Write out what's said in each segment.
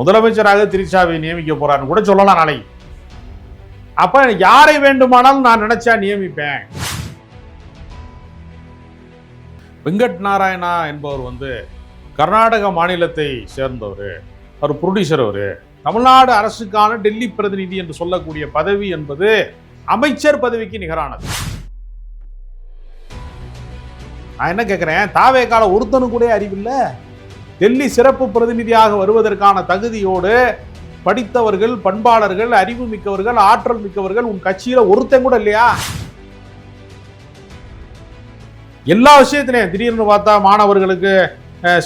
முதலமைச்சராக திரிஷாவை நியமிக்க போறான்னு கூட சொல்லலாம் நாளைக்கு. அப்ப யாரை வேண்டுமானாலும் நான் நினைச்சா நியமிப்பேன். வெங்கட் நாராயணா என்பவர் கர்நாடக மாநிலத்தை சேர்ந்தவர். அவர் ப்ரொடியூசர். அவர் தமிழ்நாடு அரசுக்கான டெல்லி பிரதிநிதி என்று சொல்லக்கூடிய பதவி என்பது அமைச்சர் பதவிக்கு நிகரானது. நான் என்ன கேட்கிறேன், தாவேகால ஒருத்தனு கூட அறிவில்லை. டெல்லி சிறப்பு பிரதிநிதியாக வருவதற்கான தகுதியோடு படித்தவர்கள், பண்பாளர்கள், அறிவு மிக்கவர்கள், ஆற்றல் மிக்கவர்கள் உன் கட்சியில ஒருத்தன் கூட இல்லையா? எல்லா விஷயத்திலையும் திடீர்னு பார்த்தா மாணவர்களுக்கு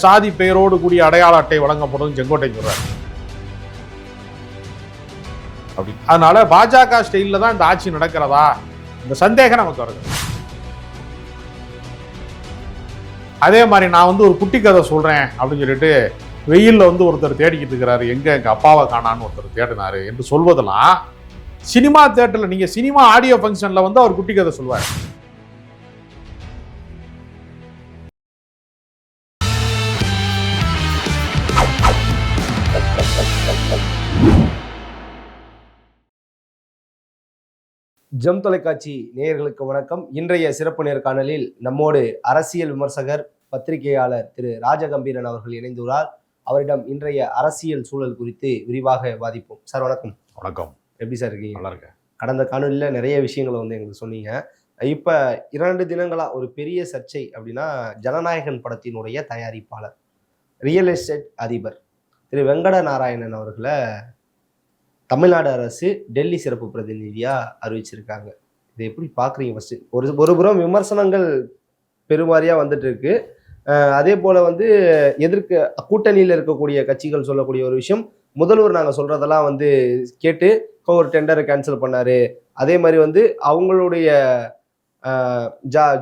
சாதி பெயரோடு கூடிய அடையாள அட்டை வழங்கப்படும் செங்கோட்டை சொல்றார். அப்படி அதனால பாஜக ஸ்டைல்ல தான் இந்த ஆட்சி நடக்கிறதா இந்த சந்தேகம் நமக்கு வருது. அதே மாதிரி நான் ஒரு குட்டி கதை சொல்றேன் அப்படின்னு சொல்லிட்டு வெயில்ல ஒருத்தர் தேடிக்கிட்டு இருக்கிறாரு, எங்க அப்பாவை காணான்னு ஒருத்தர் தேடினாரு என்று சொல்வதெல்லாம் சினிமா தியேட்டர்ல, நீங்க சினிமா ஆடியோ ஃபங்க்ஷன்ல அவர் குட்டி கதை சொல்வார். ஜெம் தொலைக்காட்சி நேயர்களுக்கு வணக்கம். இன்றைய சிறப்பு நேர்காணலில் நம்மோடு அரசியல் விமர்சகர், பத்திரிகையாளர் திரு ராஜகம்பீரன் அவர்கள் இணைந்துள்ளார். அவரிடம் இன்றைய அரசியல் சூழல் குறித்து விரிவாக வாதிப்போம். சார் வணக்கம். வணக்கம். எப்படி சார் இருக்கீங்க? நல்லா இருக்கேன். கடந்த காணொலியில் நிறைய விஷயங்களை எங்களுக்கு சொன்னீங்க. இப்போ 2 தினங்களா ஒரு பெரிய சர்ச்சை அப்படின்னா, ஜனநாயகன் படத்தினுடைய தயாரிப்பாளர், ரியல் எஸ்டேட் அதிபர் திரு வெங்கட நாராயணன் அவர்களை தமிழ்நாடு அரசு டெல்லி சிறப்பு பிரதிநிதியா அறிவிச்சிருக்காங்க. இதை எப்படி பாக்குறீங்க? ஃபர்ஸ்ட் ஒரு புறம் விமர்சனங்கள் பெருவாரியா வந்துட்டு இருக்கு. அதே போல எதிர்க்க கூட்டணியில் இருக்கக்கூடிய கட்சிகள் சொல்லக்கூடிய ஒரு விஷயம், முதல்வர் நாங்க சொல்றதெல்லாம் கேட்டு ஒரு டெண்டரை கேன்சல் பண்ணாரு. அதே மாதிரி அவங்களுடைய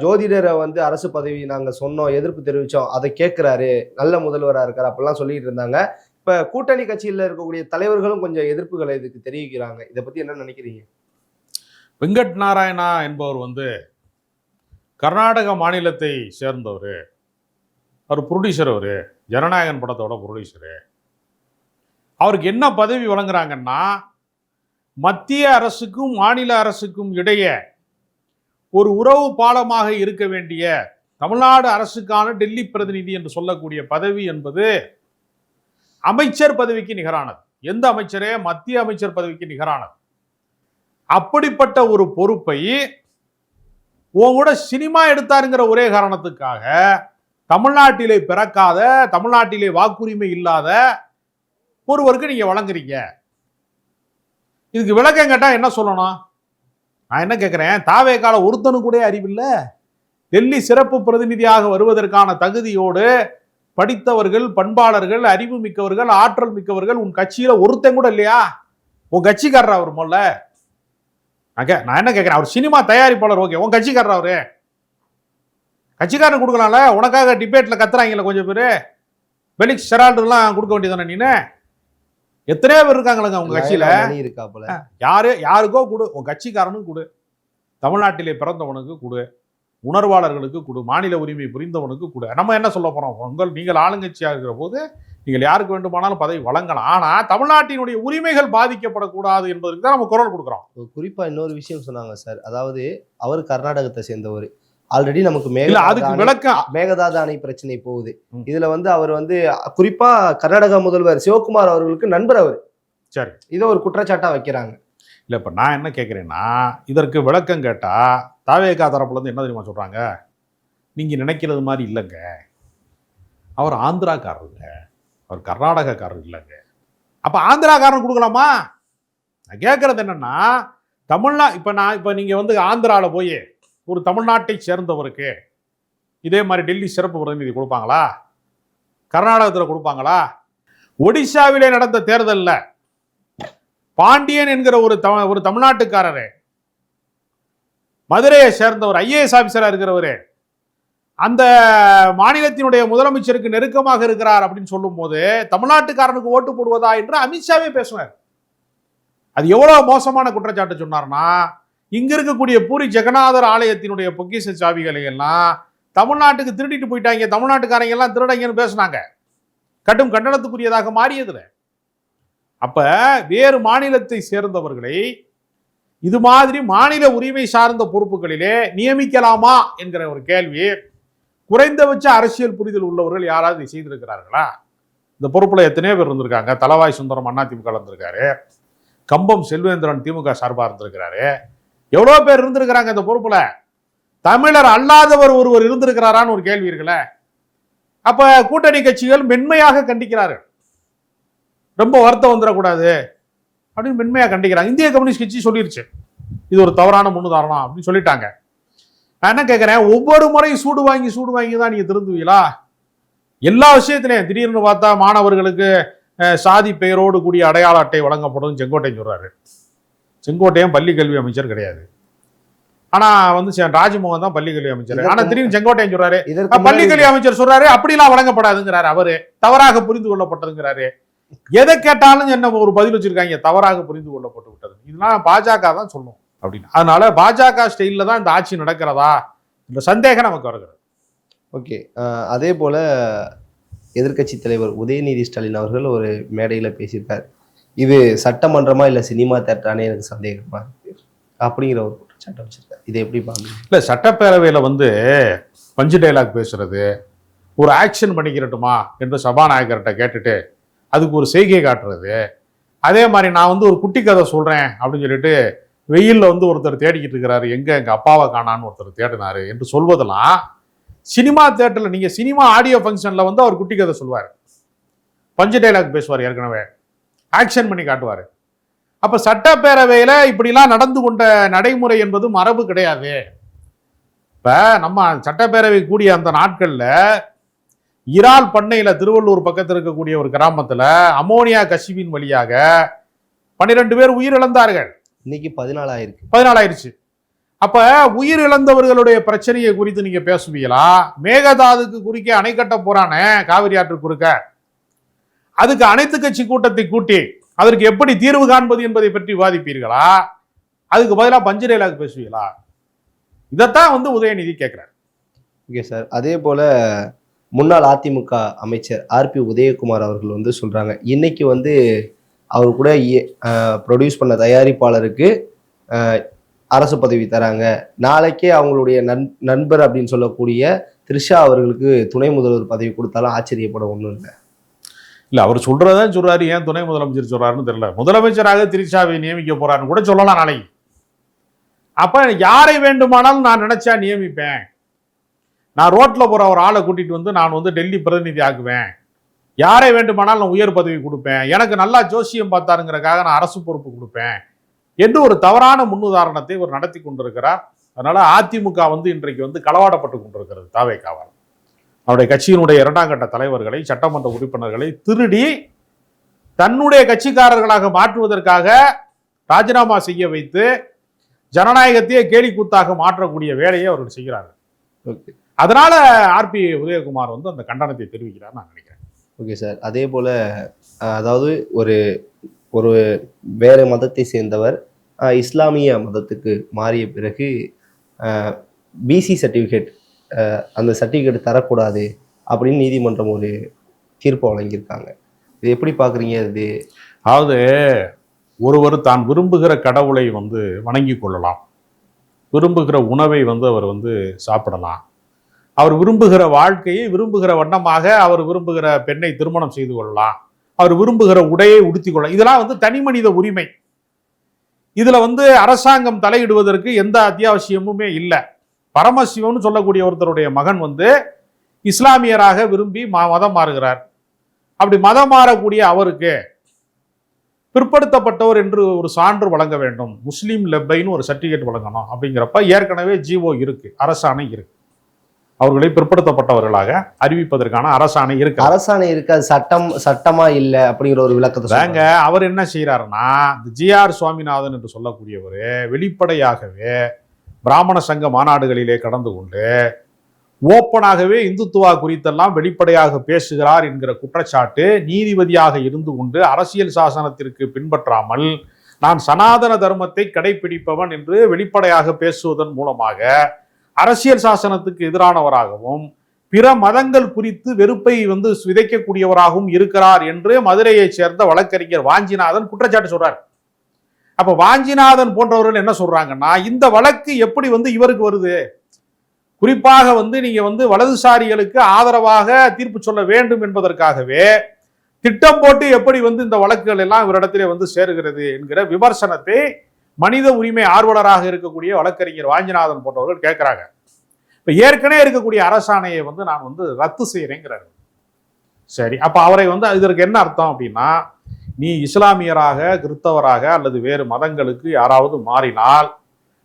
ஜோதிடரை அரசு பதவி நாங்க சொன்னோம், எதிர்ப்பு தெரிவிச்சோம், அதை கேட்கிறாரு, நல்ல முதல்வரா இருக்காரு அப்படிலாம் சொல்லிட்டு இருந்தாங்க. இப்ப கூட்டணி கட்சியில இருக்கக்கூடிய தலைவர்களும் கொஞ்சம் எதிர்ப்புகளை இதுக்கு தெரிவிக்கிறாங்க. இதை பத்தி என்ன நினைக்கிறீங்க? வெங்கட் நாராயணா என்பவர் கர்நாடக மாநிலத்தை சேர்ந்தவர். அவர் ப்ரொடியூசர். அவர் ஜனநாயகன் படத்தோட ப்ரொடியூசரு. அவருக்கு என்ன பதவி வழங்குறாங்கன்னா, மத்திய அரசுக்கும் மாநில அரசுக்கும் இடையே ஒரு உறவு பாலமாக இருக்க வேண்டிய தமிழ்நாடு அரசுக்கான டெல்லி பிரதிநிதி என்று சொல்லக்கூடிய பதவி என்பது அமைச்சர் பதவிக்கு நிகரானது. எந்த அமைச்சரே? மத்திய அமைச்சர் பதவிக்கு நிகரானது. அப்படிப்பட்ட ஒரு பொறுப்பை கூட சினிமா எடுத்தாருங்கிற ஒரே காரணத்துக்காக தமிழ்நாட்டிலே பிறக்காத, தமிழ்நாட்டிலே வாக்குரிமை இல்லாத ஒருவருக்கு நீங்க வழங்குறீங்க. இதுக்கு விளக்கம் கேட்டா என்ன சொல்லணும்? நான் என்ன கேட்கிறேன், தாவேகால ஒருத்தனு கூட அறிவில்லை. டெல்லி சிறப்பு பிரதிநிதியாக வருவதற்கான தகுதியோடு படித்தவர்கள், பண்பாளர்கள், அறிவு மிக்கவர்கள், ஆற்றல் மிக்கவர்கள் உன் கட்சியில ஒருத்தன் கூட இல்லையா? உன் கட்சிக்காரர் அவர் முதல்ல. நான் என்ன கேட்கிறேன், அவர் சினிமா தயாரிப்பாளர், ஓகே, உன் கட்சிக்காரர் அவரு. கட்சிக்காரன் கொடுக்கலாம்ல. உனக்காக டிபேட்ல கத்துறாங்கல்ல கொஞ்சம் பேரு, பெலிக்ஸ் ஷெரால்டெல்லாம் கொடுக்க வேண்டியதானே நீனு? எத்தனையோ பேர் இருக்காங்களங்க உங்க கட்சியில. யாருக்கோ கொடு, உன் கட்சிக்காரனுக்கு கொடு, தமிழ்நாட்டிலே பிறந்தவனுக்கு கொடு, உணர்வாளர்களுக்கு கொடு, மாநில உரிமை புரிந்தவனுக்கு கொடு. நம்ம என்ன சொல்ல போறோம்? நீங்கள் ஆளுங்கட்சியாக இருக்கிற போது நீங்கள் யாருக்கு வேண்டுமானாலும் பதவி வழங்கலாம். ஆனா தமிழ்நாட்டினுடைய உரிமைகள் பாதிக்கப்படக்கூடாது என்பதற்கு தான் நம்ம குரல் கொடுக்குறோம். குறிப்பா இன்னொரு விஷயம் சொன்னாங்க சார், அதாவது அவர் கர்நாடகத்தை சேர்ந்தவர். ஆல்ரெடி நமக்கு மேகதாது அணை பிரச்சனை போகுது. இதுல அவர் குறிப்பா கர்நாடக முதல்வர் சிவகுமார் அவர்களுக்கு நண்பர் அவர். சரி, இதை ஒரு குற்றச்சாட்டா வைக்கிறாங்க. இல்லை, இப்போ நான் என்ன கேட்குறேன்னா, இதற்கு விளக்கம் கேட்டால் தாவேகா தரப்புலேருந்து என்ன தெரியுமா சொல்கிறாங்க? நீங்கள் நினைக்கிறது மாதிரி இல்லைங்க, அவர் ஆந்திராக்காரருங்க, அவர் கர்நாடகக்காரர் இல்லைங்க. அப்போ ஆந்திராக்காரன் கொடுக்கலாமா? நான் கேட்குறது என்னென்னா, இப்போ நீங்கள் ஆந்திராவில் போய் ஒரு தமிழ்நாட்டை சேர்ந்தவருக்கு இதே மாதிரி டெல்லி சிறப்பு பிரதிநிதி கொடுப்பாங்களா? கர்நாடகத்தில் கொடுப்பாங்களா? ஒடிசாவிலே நடந்த தேர்தலில் பாண்டியன் என்கிற ஒரு தமிழ்நாட்டுக்காரரு, மதுரையை சேர்ந்தவர், ஐஏஎஸ் ஆபீசரா இருக்கிறவரு, அந்த மாநிலத்தினுடைய முதலமைச்சருக்கு நெருக்கமாக இருக்கிறார் அப்படின்னு சொல்லும் போது தமிழ்நாட்டுக்காரனுக்கு ஓட்டு போடுவதா என்று அமித்ஷாவே பேசுவார். அது எவ்வளவு மோசமான குற்றச்சாட்டு சொன்னார்னா, இங்க இருக்கக்கூடிய பூரி ஜெகநாதர் ஆலயத்தினுடைய பொக்கிஷ சாவிகளை எல்லாம் தமிழ்நாட்டுக்கு திருடிட்டு போயிட்டாங்க, தமிழ்நாட்டுக்காரங்க எல்லாம் திருடங்கன்னு பேசினாங்க. கடும் கண்டனத்துக்குரியதாக மாறியதுல அப்ப வேறு மாநிலத்தை சேர்ந்தவர்களை இது மாதிரி மாநில உரிமை சார்ந்த பொறுப்புகளிலே நியமிக்கலாமா என்கிற ஒரு கேள்வி குறைந்தபட்ச அரசியல் புரிதல் உள்ளவர்கள் யாராவது செய்திருக்கிறார்களா? இந்த பொறுப்புல எத்தனையோ பேர் இருந்திருக்காங்க. தலவாய் சுந்தரம் அதிமுக இருந்திருக்காரு, கம்பம் செல்வேந்திரன் திமுக சார்பா இருந்திருக்கிறாரு, எவ்வளவு பேர் இருந்திருக்கிறாங்க இந்த பொறுப்புல. தமிழர் அல்லாதவர் ஒருவர் இருந்திருக்கிறாரான்னு ஒரு கேள்வி இருக்குல்ல. அப்ப கூட்டணி கட்சிகள் மென்மையாக கண்டிக்கிறார்கள். ரொம்ப வருத்தம் வந்துடக்கூடாது அப்படின்னு மென்மையா கண்டிக்கிறாங்க. இந்திய கம்யூனிஸ்ட் கட்சி சொல்லிருச்சு இது ஒரு தவறான முன்னுதாரணம் அப்படின்னு சொல்லிட்டாங்க. நான் என்ன கேட்கிறேன், ஒவ்வொரு முறையும் சூடு வாங்கி தான் நீங்க திருந்துவீங்களா? எல்லா விஷயத்திலையும் திடீர்னு பார்த்தா மாணவர்களுக்கு சாதி பெயரோடு கூடிய அடையாள அட்டை வழங்கப்படும் செங்கோட்டையன் சொல்றாரு. செங்கோட்டையன் பள்ளி கல்வி அமைச்சர் கிடையாது. ஆனா ராஜ்மோகன் தான் பள்ளி கல்வி அமைச்சர். ஆனா திடீர்னு செங்கோட்டையன் சொல்றாரு பள்ளி கல்வி அமைச்சர் சொல்றாரு அப்படிலாம் வழங்கப்படாதுங்கிறாரு. அவரு தவறாக புரிந்து கொள்ளப்பட்டதுங்கிறாரு. எதை கேட்டாலும் என்ன ஒரு பதில் வச்சிருக்காங்க, தவறாக புரிந்து கொள்ளப்பட்டு விட்டது. இதெல்லாம் பாஜக தான் சொல்லும் அப்படின்னு. அதனால பாஜக ஸ்டைல்ல தான் இந்த ஆட்சி நடக்கிறதா இந்த சந்தேகம் நமக்கு வருகிறது. ஓகே, அதே போல எதிர்க்கட்சி தலைவர் உதயநிதி ஸ்டாலின் அவர்கள் ஒரு மேடையில் பேசியிருக்காரு, இது சட்டமன்றமா இல்லை சினிமா தேட்டரானே எனக்கு சந்தேகமா இருக்கு அப்படிங்கிற ஒரு குற்றச்சாட்டை வச்சிருக்காரு. இதை எப்படி பாருங்க? இல்லை, சட்டப்பேரவையில் பஞ்சு டைலாக் பேசுறது, ஒரு ஆக்ஷன் பண்ணிக்கிறட்டுமா என்று சபாநாயகர்கிட்ட கேட்டுட்டு அதுக்கு ஒரு செய்கை காட்டுறது, அதே மாதிரி நான் ஒரு குட்டி கதை சொல்றேன் அப்படின்னு சொல்லிட்டு வெயிலில் ஒருத்தர் தேடிக்கிட்டு இருக்கிறாரு, எங்க அப்பாவை காணான்னு ஒருத்தர் தேடினாரு என்று சொல்வதெல்லாம் சினிமா தேட்டரில் நீங்க சினிமா ஆடியோ ஃபங்க்ஷன்ல அவர் குட்டி கதை சொல்வார், பஞ்சு டைலாக் பேசுவார், ஏற்கனவே ஆக்ஷன் பண்ணி காட்டுவார். அப்ப சட்டப்பேரவையில இப்படிலாம் நடந்து கொண்ட நடைமுறை என்பது மரபு கிடையாது. இப்ப நம்ம சட்டப்பேரவை கூடிய அந்த நாட்கள்ல இறால் பண்ணையில திருவள்ளூர் பக்கத்தில் இருக்கக்கூடிய ஒரு கிராமத்துல அமோனியா கசிவின் வழியாக 12 பேர் உயிரிழந்தார்கள். இன்னைக்கு 14 ஆயிருச்சு. அப்ப உயிரிழந்தவர்களுடைய பிரச்சனையை குறித்து நீங்க பேசுவீங்களா? மேகதாதுக்கு குறுக்க அணை கட்ட போறானே காவிரி ஆற்று குறுக்க, அதுக்கு அனைத்து கட்சி கூட்டத்தை கூட்டி அதற்கு எப்படி தீர்வு காண்பது என்பதை பற்றி விவாதிப்பீர்களா? அதுக்கு பதிலாக பஞ்சு டைலாக் பேசுவீங்களா? இதைத்தான் உதயநிதி கேட்கிறார். ஓகே சார், அதே போல முன்னாள் அதிமுக அமைச்சர் ஆர்பி உதயகுமார் அவர்கள் சொல்றாங்க, இன்னைக்கு அவர் கூட ப்ரொடியூஸ் பண்ண தயாரிப்பாளருக்கு அரசு பதவி தராங்க, நாளைக்கே அவங்களுடைய நண்பர் அப்படின்னு சொல்லக்கூடிய த்ரிஷா அவர்களுக்கு துணை முதல்வர் பதவி கொடுத்தாலும் ஆச்சரியப்பட ஒன்றும் இல்லை. இல்லை, அவர் சொல்றதான் சொல்றாரு, ஏன் துணை முதலமைச்சர் சொல்றாருன்னு தெரியல. முதலமைச்சராக த்ரிஷாவை நியமிக்க போறாருன்னு கூட சொல்லலாம் நாளைக்கு. அப்ப யாரை வேண்டுமானாலும் நான் நினைச்சா நியமிப்பேன், நான் ரோட்ல போற ஒரு ஆளை கூட்டிட்டு நான் டெல்லி பிரதிநிதி ஆக்குவேன், யாரை வேண்டுமானாலும் நான் உயர் பதவி கொடுப்பேன், எனக்கு நல்லா ஜோசியம் பார்த்தாருங்கிறக்காக நான் அரசு பொறுப்பு கொடுப்பேன் என்று ஒரு தவறான முன்னுதாரணத்தை ஒரு நடத்தி கொண்டிருக்கிறார். அதனால அதிமுக இன்றைக்கு களவாடப்பட்டு கொண்டிருக்கிறது தாவேகாவால். அவருடைய கட்சியினுடைய 2ஆம் கட்ட தலைவர்களை, சட்டமன்ற உறுப்பினர்களை திருடி தன்னுடைய கட்சிக்காரர்களாக மாற்றுவதற்காக ராஜினாமா செய்ய வைத்து ஜனநாயகத்தையே கேலி கூத்தாக மாற்றக்கூடிய வேலையை அவர்கள் செய்கிறார்கள். அதனால ஆர்பி உதயகுமார் அந்த கண்டனத்தை தெரிவிக்கிறார் நான் நினைக்கிறேன். ஓகே சார், அதே போல அதாவது ஒரு ஒரு வேறு மதத்தை சேர்ந்தவர் இஸ்லாமிய மதத்துக்கு மாறிய பிறகு பிசி சர்டிஃபிகேட், அந்த சர்டிஃபிகேட் தரக்கூடாது அப்படின்னு நீதிமன்றம் ஒரு தீர்ப்பு வழங்கியிருக்காங்க. இது எப்படி பார்க்குறீங்க? இது அதாவது ஒருவர் தான் விரும்புகிற கடவுளை வணங்கி கொள்ளலாம், விரும்புகிற உணவை அவர் சாப்பிடலாம், அவர் விரும்புகிற வாழ்க்கையை விரும்புகிற வண்ணமாக அவர் விரும்புகிற பெண்ணை திருமணம் செய்து கொள்ளலாம், அவர் விரும்புகிற உடையை உடுத்திக் கொள்ளலாம். இதெல்லாம் தனி மனித உரிமை. இதுல அரசாங்கம் தலையிடுவதற்கு எந்த அத்தியாவசியமுமே இல்லை. பரமசிவம்னு சொல்லக்கூடிய ஒருத்தருடைய மகன் இஸ்லாமியராக விரும்பி மதம் மாறுகிறார். அப்படி மதம் மாறக்கூடிய அவருக்கு பிற்படுத்தப்பட்டவர் என்று ஒரு சான்று வழங்க வேண்டும், முஸ்லீம் லெப்பைன்னு ஒரு சர்டிஃபிகேட் வழங்கணும். அப்படிங்கிறப்ப ஏற்கனவே ஜிஓ இருக்கு, அரசாணை இருக்கு, அவர்களை பிற்படுத்தப்பட்டவர்களாக அறிவிப்பதற்கான அரசாணை இருக்கு. அரசாணை இருக்கு, அது சட்டமா இல்லை அப்படிங்கிற ஒரு விளக்கத்தை அவர் என்ன செய்யறாருன்னா, ஜிஆர் சுவாமிநாதன் என்று சொல்லக்கூடியவர் வெளிப்படையாகவே பிராமண சங்க மாநாடுகளிலே கடந்து கொண்டு ஓப்பனாகவே இந்துத்துவா குறித்தெல்லாம் வெளிப்படையாக பேசுகிறார் என்கிற குற்றச்சாட்டு நீதிபதியாக இருந்து கொண்டு அரசியல் சாசனத்திற்கு பின்பற்றாமல் நான் சனாதன தர்மத்தை கடைபிடிப்பவன் என்று வெளிப்படையாக பேசுவதன் மூலமாக அரசியல் சாசனத்துக்கு எதிரானவராகவும் பிற மதங்கள் குறித்து வெறுப்பை வந்து விதைக்கக்கூடியவராகவும் இருக்கிறார் என்று மதுரையைச் சேர்ந்த வழக்கறிஞர் வாஞ்சிநாதன் குற்றச்சாட்டு சொல்றார். அப்ப வாஞ்சிநாதன் போன்றவர்கள் என்ன சொல்றாங்கன்னா, இந்த வழக்கு எப்படி வந்து இவருக்கு வருது, குறிப்பாக வந்து நீங்க வந்து வலதுசாரிகளுக்கு ஆதரவாக தீர்ப்பு சொல்ல வேண்டும் என்பதற்காகவே திட்டம் போட்டு எப்படி வந்து இந்த வழக்குகள் எல்லாம் இவரிடத்திலே வந்து சேருகிறது என்கிற விமர்சனத்தை மனித உரிமை ஆர்வலராக இருக்கக்கூடிய வழக்கறிஞர் வாஞ்சிநாதன் போன்றவர்கள் கேட்கிறாங்க. இப்ப ஏற்கனவே இருக்கக்கூடிய அரசாணையை வந்து நான் வந்து ரத்து செய்யறேங்கிறாரு. சரி, அப்ப அவரை வந்து இதற்கு என்ன அர்த்தம் அப்படின்னா, நீ இஸ்லாமியராக கிறிஸ்தவராக அல்லது வேறு மதங்களுக்கு யாராவது மாறினால்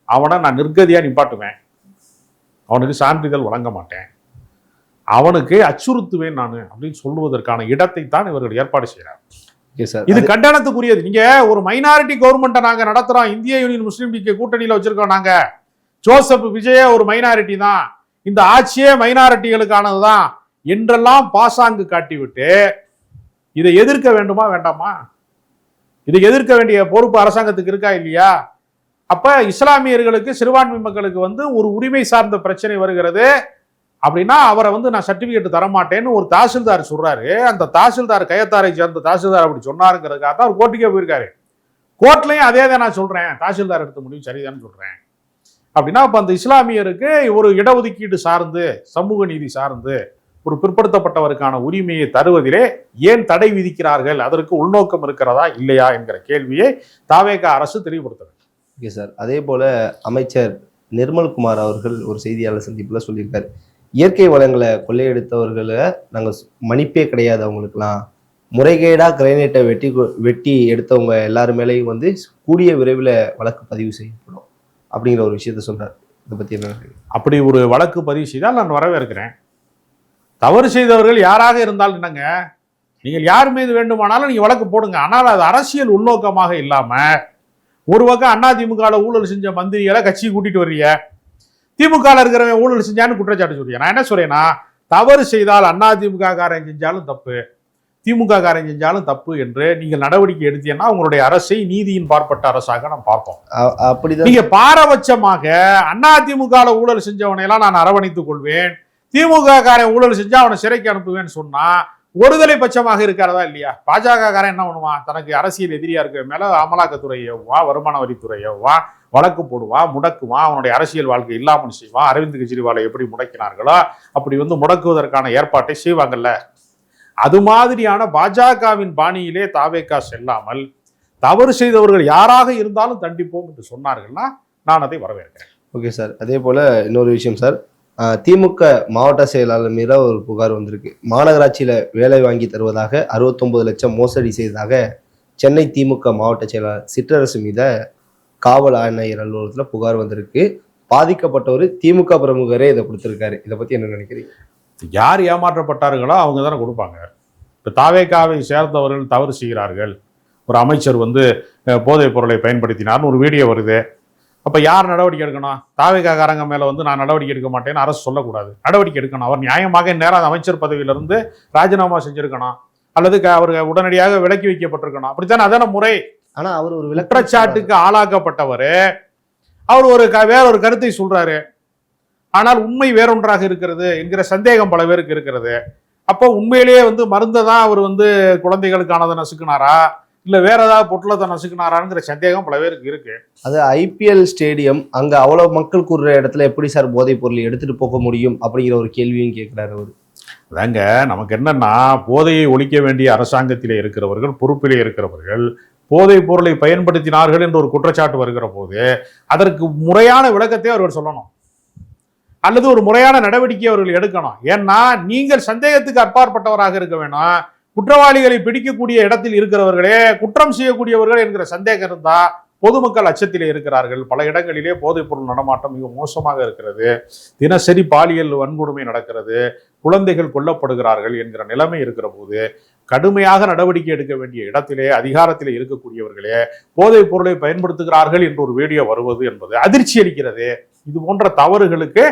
அவனை நான் நிர்கதியா நிப்பாட்டுவேன், அவனுக்கு சான்றிதழ் வழங்க மாட்டேன், அவனுக்கு அச்சுறுத்துவேன் நான் அப்படின்னு சொல்லுவதற்கான இடத்தை தான் இவர்கள் ஏற்பாடு செய்யறாங்க. இது கண்டனத்துக்குரியது. நீங்க ஒரு மைனாரிட்டி கவர்மெண்ட்டை நாங்க நடத்துறோம், இந்திய யூனியன் முஸ்லீம் லீக் கூட்டணியில வச்சிருக்கோம் நாங்க, ஜோசப் விஜய ஒரு மைனாரிட்டி தான், இந்த ஆட்சியே மைனாரிட்டிகளுக்கானதுதான் என்றெல்லாம் பாசாங்கு காட்டிவிட்டு இதை எதிர்க்க வேண்டுமா வேண்டாமா? இதை எதிர்க்க வேண்டிய பொறுப்பு அரசாங்கத்துக்கு இருக்கா இல்லையா? அப்ப இஸ்லாமியர்களுக்கு சிறுபான்மை மக்களுக்கு வந்து ஒரு உரிமை சார்ந்த பிரச்சனை வருகிறது அப்படின்னா அவரை வந்து நான் சர்டிபிகேட் தரமாட்டேன்னு ஒரு தாசில்தார் சொல்றாரு. அந்த தாசில்தார் கயத்தாரை சேர்ந்த தாசில்தார் அப்படி சொன்னாருங்கிறதுக்காக தான் அவர் கோர்ட்டுக்கே போயிருக்காரு. கோர்ட்லயும் அதே தான் நான் சொல்றேன், தாசில்தார் எடுத்த முடிவு சரிதான் சொல்றேன் அப்படின்னா, அப்ப அந்த இஸ்லாமியருக்கு ஒரு இடஒதுக்கீடு சார்ந்து சமூக நீதி சார்ந்து ஒரு பிற்படுத்தப்பட்டவருக்கான உரிமையை தருவதிலே ஏன் தடை விதிக்கிறார்கள், அதற்கு உள்நோக்கம் இருக்கிறதா இல்லையா என்கிற கேள்வியை தாவேக அரசு தெளிவுபடுத்துறது. ஓகே சார், அதே போல அமைச்சர் நிர்மல்குமார் அவர்கள் ஒரு செய்தியாளர் சந்திப்புல சொல்லியிருக்காரு, இயற்கை வளங்களை கொள்ளையெடுத்தவர்களை நாங்கள் மன்னிப்பே கிடையாது, அவங்களுக்குலாம் முறைகேடா கிரைனேட்டை வெட்டி எடுத்தவங்க எல்லாரும் மேலேயும் வந்து கூடிய விரைவில் வழக்கு பதிவு செய்யப்படும் அப்படிங்கிற ஒரு விஷயத்த சொல்றாரு. இதை பத்தி என்ன? அப்படி ஒரு வழக்கு பதிவு செய்தால் நான் வரவேற்கிறேன். தவறு செய்தவர்கள் யாராக இருந்தாலும் என்னங்க, நீங்கள் யார் மீது வேண்டுமானாலும் நீங்க வழக்கு போடுங்க, ஆனால் அது அரசியல் உள்நோக்கமாக இல்லாம ஒரு பக்கம் அதிமுக ஊழல் செஞ்ச மந்திரிகளை கட்சி கூட்டிட்டு வர்றீங்க, திமுக இருக்கிறவன் ஊழல் செஞ்சான்னு குற்றச்சாட்டு சொல்றீங்க. நான் என்ன சொல்றேன்னா, தவறு செய்தால் அதிமுக காரன் செஞ்சாலும் தப்பு, திமுக காரன் செஞ்சாலும் தப்பு என்று நீங்கள் நடவடிக்கை எடுத்தீங்கன்னா உங்களுடைய அரசை நீதியின் பார்ப்பட்ட அரசாக நாம் பார்ப்போம். அப்படிதான் நீங்க பாரபட்சமாக அதிமுக ஊழல் செஞ்சவனை எல்லாம் நான் அரவணைத்துக் கொள்வேன், திமுக காரன் ஊழல் செஞ்சா அவனை சிறைக்கு அனுப்புவேன்னு சொன்னா ஒருதலை பட்சமாக இருக்கிறதா இல்லையா? பாஜக காரன் என்ன பண்ணுவான், தனக்கு அரசியல் எதிரியா இருக்க மேல அமலாக்கத்துறையவா வருமான வரித்துறையவா வழக்கு போடுவான், முடக்குவான், அவனுடைய அரசியல் வாழ்க்கை இல்லாமல் செய்வான். அரவிந்த் கெஜ்ரிவாலை எப்படி முடக்கினார்களோ அப்படி வந்து முடக்குவதற்கான ஏற்பாட்டை செய்வாங்கல்ல. அது மாதிரியான பாஜகவின் பாணியிலே தாவேகா செல்லாமல் தவறு செய்தவர்கள் யாராக இருந்தாலும் தண்டிப்போம் என்று சொன்னார்கள்னா நான் அதை வரவேற்கிறேன். ஓகே சார், அதே போல இன்னொரு விஷயம் சார், திமுக மாவட்ட செயலாளர் மீது ஒரு புகார் வந்திருக்கு. மாநகராட்சியில வேலை வாங்கி தருவதாக 69 லட்சம் மோசடி செய்ததாக சென்னை திமுக மாவட்ட செயலாளர் சிற்றரசு மீது காவல் ஆணையர் அலுவலகத்தில் புகார் வந்திருக்கு. பாதிக்கப்பட்டவர் திமுக பிரமுகரே இதை கொடுத்திருக்காரு. இதை பத்தி என்ன நினைக்கிறீங்க? யார் ஏமாற்றப்பட்டார்களோ அவங்க தானே கொடுப்பாங்க. இப்போ தாவேகாவை சேர்ந்தவர்கள் தவறு செய்கிறார்கள், ஒரு அமைச்சர் வந்து போதைப் பொருளை பயன்படுத்தினார்னு ஒரு வீடியோ வருது, அப்போ யார் நடவடிக்கை எடுக்கணும்? தாவேகாரங்க மேலே வந்து நான் நடவடிக்கை எடுக்க மாட்டேன்னு அரசு சொல்லக்கூடாது, நடவடிக்கை எடுக்கணும். அவர் நியாயமாக நேரம் அந்த அமைச்சர் பதவியிலிருந்து ராஜினாமா செஞ்சிருக்கணும் அல்லது அவர் உடனடியாக விலக்கி வைக்கப்பட்டிருக்கணும். அப்படித்தானே, அதான முறை. ஆனால் அவர் ஒரு குற்றச்சாட்டுக்கு ஆளாக்கப்பட்டவர், அவர் வேற ஒரு கருத்தை சொல்றாரு, ஆனால் உண்மை வேறொன்றாக இருக்கிறது என்கிற சந்தேகம் பல பேருக்கு இருக்கிறது. அப்போ உண்மையிலேயே வந்து மருந்தை தான் அவர் வந்து குழந்தைகளுக்கானதை நசுக்குனாரா இல்லை வேற ஏதாவது பொட்டலத்தை நசுக்குனாராங்கிற சந்தேகம் பல பேருக்கு இருக்கு. அது IPL ஸ்டேடியம், அங்க அவ்வளவு மக்கள் கூடுற இடத்துல எப்படி சார் போதைப் பொருள் எடுத்துட்டு போக முடியும் அப்படிங்கிற ஒரு கேள்வியும் கேட்கிறாரு அவர். அதாங்க நமக்கு என்னன்னா, போதையை ஒழிக்க வேண்டிய அரசாங்கத்திலே இருக்கிறவர்கள், பொறுப்பிலே இருக்கிறவர்கள் போதைப் பொருளை பயன்படுத்தினார்கள் என்று ஒரு குற்றச்சாட்டு வருகிற போது அதற்கு முறையான விளக்கத்தை அவர்கள் சொல்லணும் அல்லது ஒரு முறையான நடவடிக்கை அவர்கள் எடுக்கணும். ஏன்னா நீங்கள் சந்தேகத்துக்கு அப்பாற்பட்டவராக இருக்க வேணும். குற்றவாளிகளை பிடிக்கக்கூடிய இடத்தில் இருக்கிறவர்களே குற்றம் செய்யக்கூடியவர்கள் என்கிற சந்தேகம் இருந்தா பொதுமக்கள் அச்சத்திலே இருக்கிறார்கள். பல இடங்களிலே போதைப் பொருள் நடமாட்டம் மிக மோசமாக இருக்கிறது, தினசரி பாலியல் வன்கொடுமை நடக்கிறது, குழந்தைகள் கொல்லப்படுகிறார்கள் என்கிற நிலைமை இருக்கிற போது கடுமையாக நடவடிக்கை எடுக்க வேண்டிய இடத்திலே அதிகாரத்திலே இருக்கக்கூடியவர்களே போதைப் பொருளை பயன்படுத்துகிறார்கள் என்று ஒரு வீடியோ வருவது என்பது அதிர்ச்சி அளிக்கிறது. இது போன்ற தவறுகளுக்கு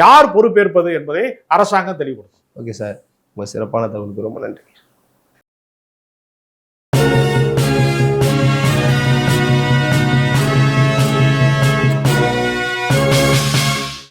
யார் பொறுப்பேற்பது என்பதை அரசாங்கம் தெளிவுபடுத்தும். ஓகே சார், உங்க சிறப்பான தகவலுக்கு ரொம்ப நன்றி.